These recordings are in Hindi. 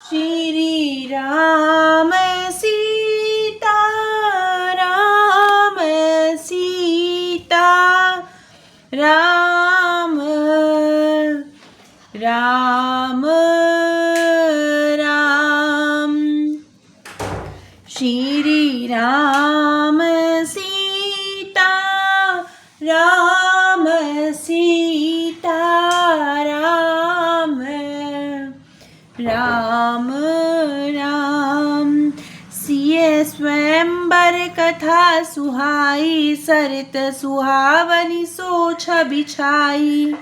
श्री राम सीता राम सीता राम राम राम। श्री राम सीता राम सीता राम राम राम। सिय स्वयंवर कथा सुहाई सरित सुहावनी सो छवि छाई।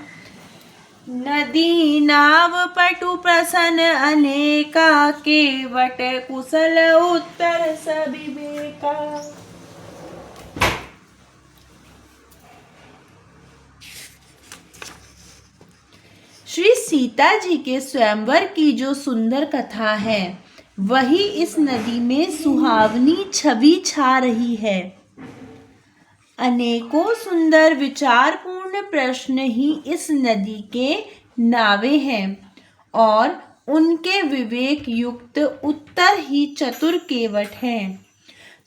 नदी नाव पटु प्रसन्न अनेका केवट कुशल उत्तर सभी बेका। श्री सीता जी के स्वयंवर की जो सुंदर कथा है वही इस नदी में सुहावनी छवि छा रही है। अनेकों सुंदर विचारपूर्ण प्रश्न ही इस नदी के नावे हैं और उनके विवेक युक्त उत्तर ही चतुर केवट हैं।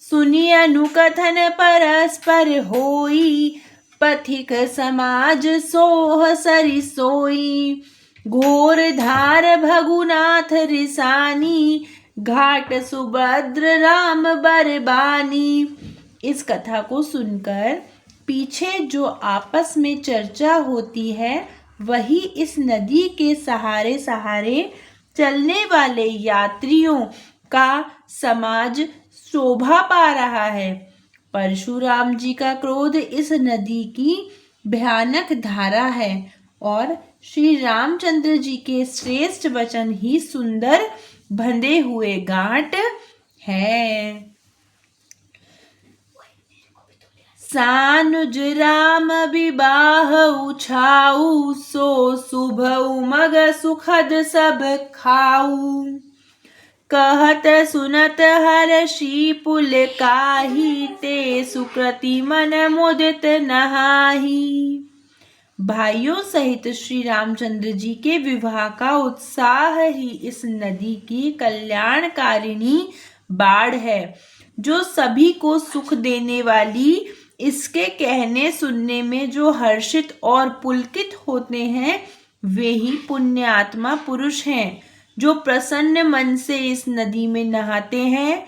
सुनी अनुकथन परस्पर होई पथिक समाज सोह सरि सोई। घोर धार भगुनाथ रिसानी घाट सुभद्र राम बरबानी। इस कथा को सुनकर पीछे जो आपस में चर्चा होती है वही इस नदी के सहारे सहारे चलने वाले यात्रियों का समाज शोभा पा रहा है। परशुराम जी का क्रोध इस नदी की भयानक धारा है और श्री रामचंद्र जी के श्रेष्ठ वचन ही सुंदर बंधे हुए गांठ है। सानुज राम विवाह उछाऊ सो शुभ उमग सुखद सब खाऊ। कहत सुनत हर्षि पुल काही ते सुकृति मन मुदित नहाही। भाइयों सहित श्री रामचंद्र जी के विवाह का उत्साह ही इस नदी की कल्याणकारिणी बाढ़ है जो सभी को सुख देने वाली। इसके कहने सुनने में जो हर्षित और पुलकित होते हैं वे ही पुण्यात्मा पुरुष हैं जो प्रसन्न मन से इस नदी में नहाते हैं।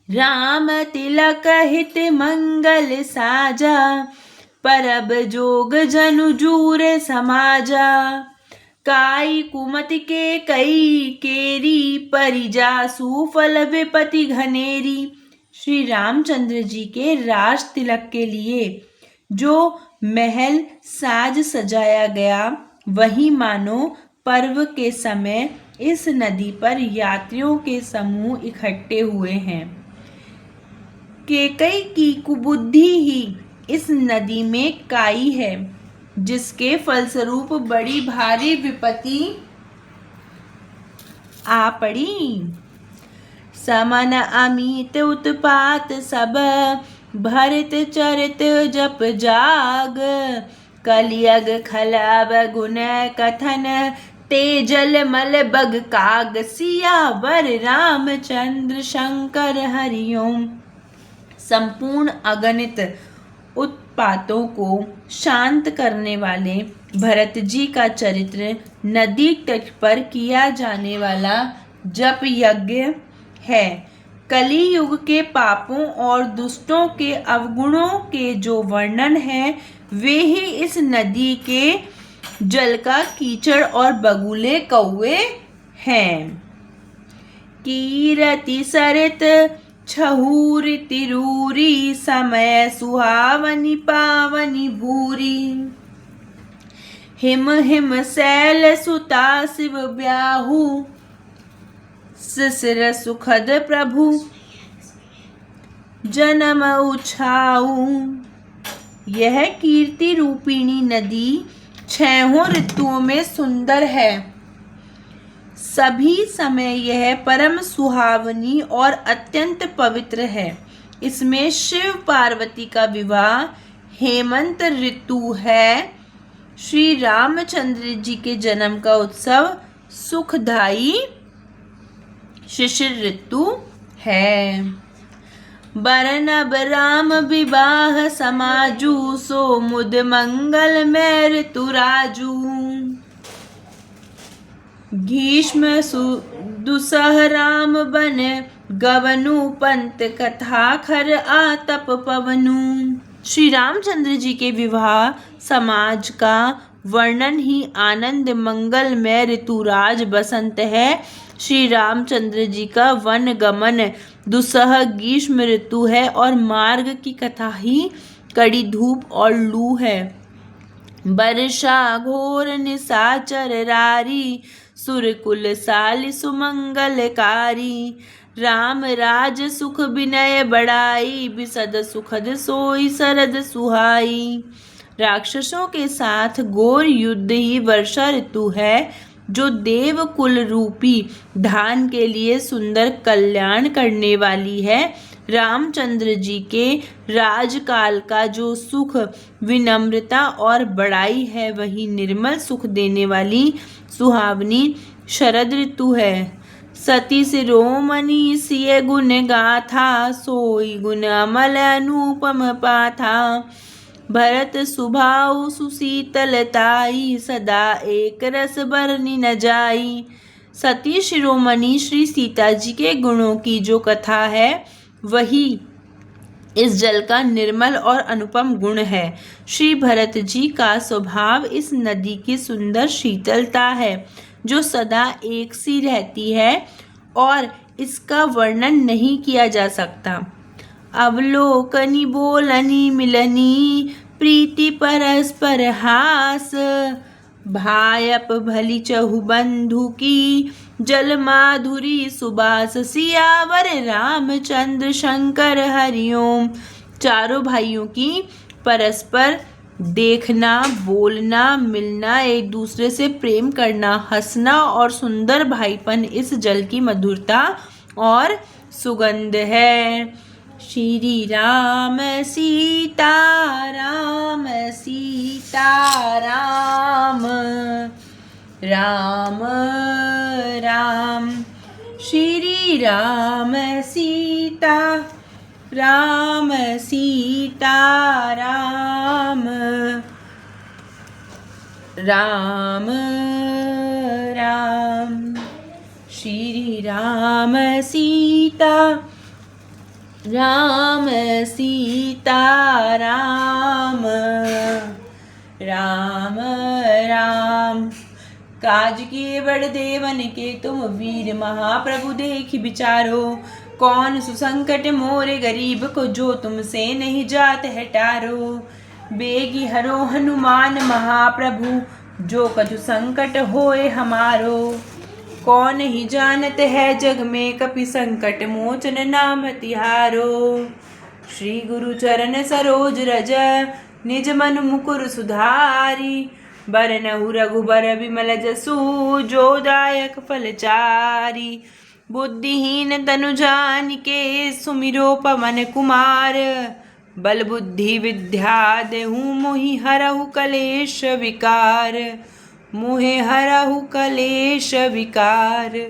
राम तिलक हित मंगल साजा परब जोग जनु जूरे समाजा। काई कुमति के कई केरी परिजा सुफल विपति घनेरी। श्री रामचंद्र जी के राज तिलक के लिए जो महल साज सजाया गया वही मानो पर्व के समय इस नदी पर यात्रियों के समूह इकट्ठे हुए हैं। केकई की कुबुद्धि ही इस नदी में काई है जिसके फलस्वरूप बड़ी भारी विपत्ति आ पड़ी। समन अमित उत्पात सब भरित चरित जप जाग। कलियग खलाब गुण कथन तेजल मल बग काग। सियावर रामचंद्र शंकर हरिओम। संपूर्ण अगणित उत्पातों को शांत करने वाले भरत जी का चरित्र नदी तट पर किया जाने वाला जप यज्ञ है। कली युग के पापों और दुष्टों के अवगुणों के जो वर्णन है वे ही इस नदी के जल का कीचड़ और बगुले कौवे हैं। कीरति सरित छहूरि तिरूरी समय सुहावनी पावनी भूरी। हिम हिम शैल सुता शिव ब्याहू शिशिर सुखद प्रभु जन्म उछाऊ। यह कीर्ति रूपिणी नदी छहों ऋतुओं में सुंदर है। सभी समय यह परम सुहावनी और अत्यंत पवित्र है। इसमें शिव पार्वती का विवाह हेमंत ऋतु है। श्री रामचंद्र जी के जन्म का उत्सव सुखदाई शिशिर ऋतु है। बरनब राम विवाह समाजू, सो मुद मंगल में ऋतु राजू। ग्रीष्म दुसह राम बन गवनु, पंत कथा खर आतप पवनु। श्री रामचंद्र जी के विवाह समाज का वर्णन ही आनंद मंगल में ऋतुराज बसंत है। श्री रामचंद्र जी का वन गमन दुसह ग्रीष्म ऋतु है और मार्ग की कथा ही कड़ी धूप और लू है। वर्षा घोर निशाचर रारी, सुरकुल साल सुमंगलकारी। राम राज सुख विनय बड़ाई, बिसद सुखद सोई सरद सुहाई। राक्षसों के साथ घोर युद्ध ही वर्षा ऋतु है, जो देव कुल रूपी धान के लिए सुंदर कल्याण करने वाली है। रामचंद्र जी के राजकाल का जो सुख, विनम्रता और बड़ाई है, वही निर्मल सुख देने वाली सुहावनी शरद ऋतु है। सती शिरोमणि सिय गुण गाथा, सोई गुण अमल अनुपम पाथा। भरत सुभाऊ सुशीतलताई, सदा एक रस बरनी न जाई। सती शिरोमणि श्री सीता जी के गुणों की जो कथा है, वही इस जल का निर्मल और अनुपम गुण है। श्री भरत जी का स्वभाव इस नदी की सुंदर शीतलता है, जो सदा एक सी रहती है और इसका वर्णन नहीं किया जा सकता। अवलोकनी बोलनी मिलनी, प्रीति परस्पर हास। भायप भली चहु बंधु की, जल माधुरी सुबास। सियावर रामचंद्र शंकर हरिओम। चारों भाइयों की परस्पर देखना, बोलना, मिलना, एक दूसरे से प्रेम करना, हंसना और सुंदर भाईपन इस जल की मधुरता और सुगंध है। श्री राम सीता राम सीता राम, राम राम। श्री राम सीता राम सीता राम, राम राम। श्री राम सीता राम सीता राम, राम राम। काज किए बड़ देवन के तुम, वीर महाप्रभु देखि विचारो। कौन सुसंकट मोरे गरीब को, जो तुमसे नहीं जात है टारो। बेगी हरो हनुमान महाप्रभु, जो कछु संकट होए हमारो। कौन ही जानत है जग में, कपि संकट मोचन नाम तिहारो। श्री गुरु चरण सरोज रज, निज मन मुकुर सुधारी। बरनहु रघुबर विमल जसु, जो दायक फलचारी। बुद्धिहीन तनु जानिके, सुमिरो पवन कुमार। बल बुद्धि विद्या देहु, मोहि हरहु कलेश विकार। मोहे हरहु कलेश विकार।